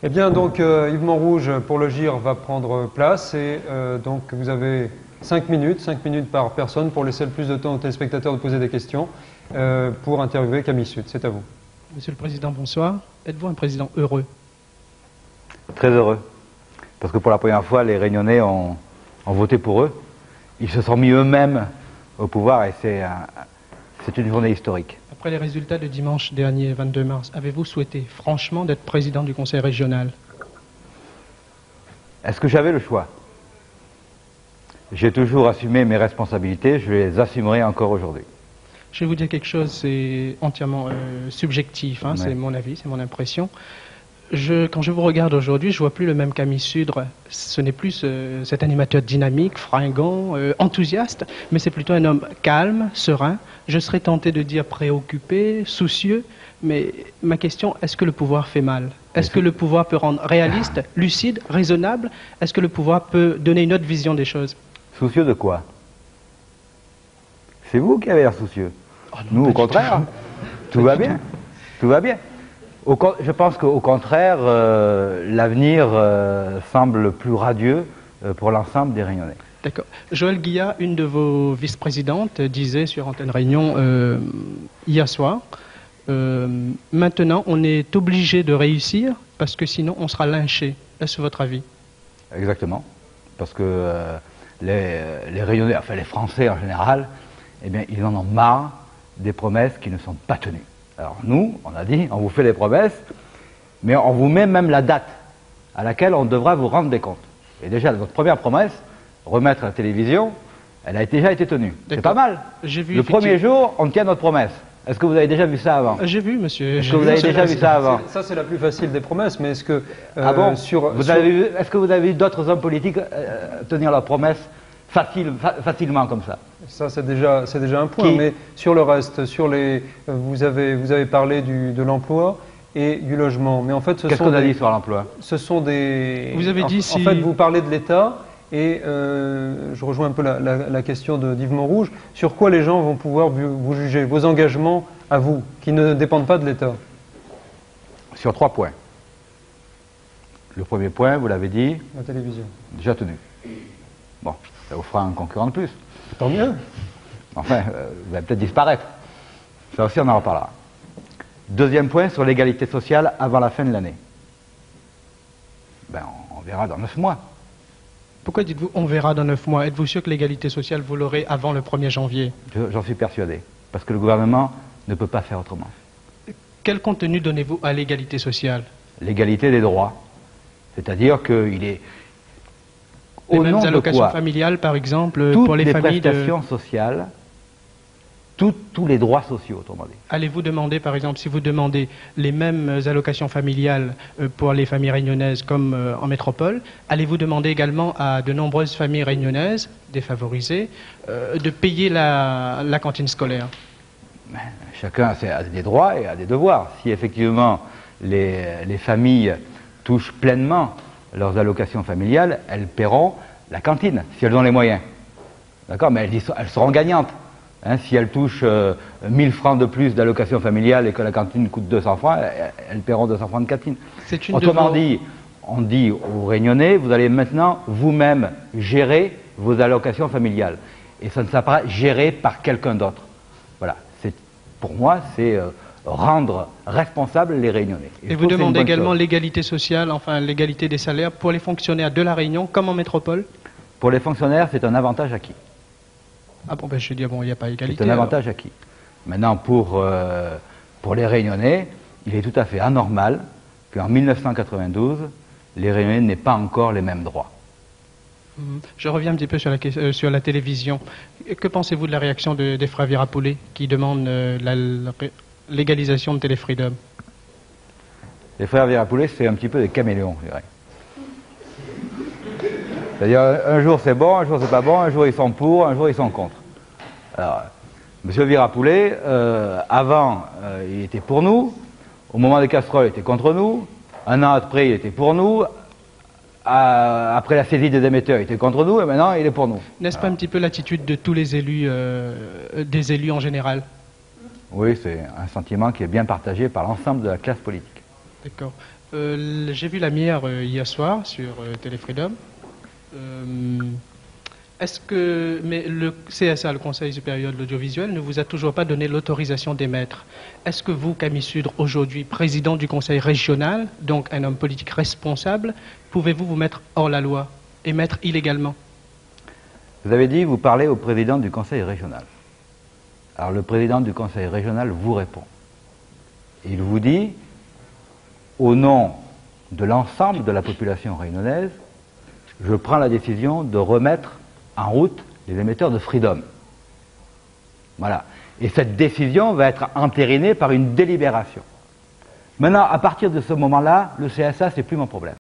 Eh bien, donc, Yves Montrouge, pour le GIR, va prendre place et donc vous avez 5 minutes par personne pour laisser le plus de temps aux téléspectateurs de poser des questions pour interviewer Camille Sud. C'est à vous. Monsieur le Président, bonsoir. Êtes-vous un président heureux? Très heureux. Parce que pour la première fois, les Réunionnais ont voté pour eux. Ils se sont mis eux-mêmes au pouvoir et c'est une journée historique. Après les résultats de dimanche dernier, 22 mars, avez-vous souhaité franchement d'être président du Conseil régional? Est-ce que j'avais le choix? J'ai toujours assumé mes responsabilités, je les assumerai encore aujourd'hui. Je vais vous dire quelque chose, c'est entièrement subjectif, hein, Ouais. C'est mon avis, c'est mon impression. Quand je vous regarde aujourd'hui, je vois plus le même Camille Sudre. Ce n'est plus cet animateur dynamique, fringant, enthousiaste, mais c'est plutôt un homme calme, serein. Je serais tenté de dire préoccupé, soucieux, mais ma question, est-ce que le pouvoir fait mal? Est-ce que le pouvoir peut rendre réaliste, lucide, raisonnable? Est-ce que le pouvoir peut donner une autre vision des choses? Soucieux de quoi? C'est vous qui avez l'air soucieux. Oh non, Nous, pas au du contraire, tout. tout va bien. Tout va bien. Je pense qu'au contraire, l'avenir semble plus radieux pour l'ensemble des Réunionnais. D'accord. Joëlle Guillat, une de vos vice-présidentes, disait sur Antenne Réunion hier soir, maintenant on est obligé de réussir parce que sinon on sera lynché. Est-ce votre avis? Exactement. Parce que les Réunionnais, enfin les Français en général, eh bien, ils en ont marre des promesses qui ne sont pas tenues. Alors nous, on a dit, on vous fait les promesses, mais on vous met même la date à laquelle on devra vous rendre des comptes. Et déjà, votre première promesse, remettre à la télévision, elle a déjà été tenue. C'est pas mal. J'ai vu Le premier jour, on tient notre promesse. Est-ce que vous avez déjà vu ça avant? J'ai vu, monsieur. Est-ce que vous avez déjà vu ça avant? Ça, c'est la plus facile des promesses, mais est-ce que Ah bon? Est-ce que vous avez vu d'autres hommes politiques tenir leurs promesses facilement comme ça? Ça, c'est déjà un point. Mais sur le reste, vous avez parlé de l'emploi et du logement. Mais en fait, qu'est-ce qu'on a dit sur l'emploi? Ce sont des. Vous avez dit en fait, vous parlez de l'État et je rejoins un peu la question d'Yves Montrouge. Sur quoi les gens vont pouvoir vous juger? Vos engagements à vous, qui ne dépendent pas de l'État? Sur 3 points. Le premier point, vous l'avez dit. La télévision. Déjà tenu. Bon, ça vous fera un concurrent de plus. Tant mieux. Enfin, vous allez peut-être disparaître. Ça aussi, on en reparlera. Deuxième point, sur l'égalité sociale avant la fin de l'année. Ben, on verra dans 9 mois. Pourquoi dites-vous on verra dans 9 mois? Êtes-vous sûr que l'égalité sociale, vous l'aurez avant le 1er janvier? J'en suis persuadé. Parce que le gouvernement ne peut pas faire autrement. Quel contenu donnez-vous à l'égalité sociale? L'égalité des droits. C'est-à-dire qu'il est... Les Au mêmes nom de allocations quoi familiales, par exemple, toutes pour les familles prestations sociales, tous les droits sociaux, autrement dit. Allez-vous demander, par exemple, si vous demandez les mêmes allocations familiales pour les familles réunionnaises comme en métropole, allez-vous demander également à de nombreuses familles réunionnaises, défavorisées, de payer la cantine scolaire? Chacun a des droits et a des devoirs. Si effectivement les familles touchent pleinement leurs allocations familiales, elles paieront la cantine, si elles ont les moyens. D'accord? Mais elles seront gagnantes. Hein, si elles touchent 1000 francs de plus d'allocation familiale et que la cantine coûte 200 francs, elles paieront 200 francs de cantine. Autrement dit, on dit aux Réunionnais, vous allez maintenant vous-même gérer vos allocations familiales. Et ça ne sera pas géré par quelqu'un d'autre. Voilà. Pour moi, c'est rendre responsables les Réunionnais. Et vous demandez également l'égalité sociale, enfin l'égalité des salaires pour les fonctionnaires de la Réunion comme en métropole? Pour les fonctionnaires, c'est un avantage acquis. Ah bon, ben je dis, bon, il n'y a pas égalité. C'est un avantage acquis. Maintenant, pour les Réunionnais, il est tout à fait anormal qu'en 1992, les Réunionnais n'aient pas encore les mêmes droits. Je reviens un petit peu sur la télévision. Que pensez-vous de la réaction des frères Virapoulet qui demandent la légalisation de Téléfreedom? Les frères Virapoulet, c'est un petit peu des caméléons, je dirais. C'est-à-dire, un jour c'est bon, un jour c'est pas bon, un jour ils sont pour, un jour ils sont contre. Alors, M. Virapoulet, avant, il était pour nous, au moment des casseroles, il était contre nous, un an après, il était pour nous, après la saisie des émetteurs, il était contre nous, et maintenant, il est pour nous. N'est-ce pas un petit peu l'attitude de tous les élus, des élus en général? Oui, c'est un sentiment qui est bien partagé par l'ensemble de la classe politique. D'accord. J'ai vu la mienne hier soir sur Téléfreedom. Mais le CSA, le Conseil supérieur de l'audiovisuel, ne vous a toujours pas donné l'autorisation d'émettre. Est-ce que vous, Camille Sudre, aujourd'hui président du Conseil régional, donc un homme politique responsable, pouvez-vous vous mettre hors la loi, émettre illégalement? Vous avez dit, vous parlez au président du Conseil régional. Alors le président du Conseil régional vous répond. Il vous dit, au nom de l'ensemble de la population réunionnaise, je prends la décision de remettre en route les émetteurs de Freedom. Voilà. Et cette décision va être entérinée par une délibération. Maintenant, à partir de ce moment-là, le CSA, c'est plus mon problème.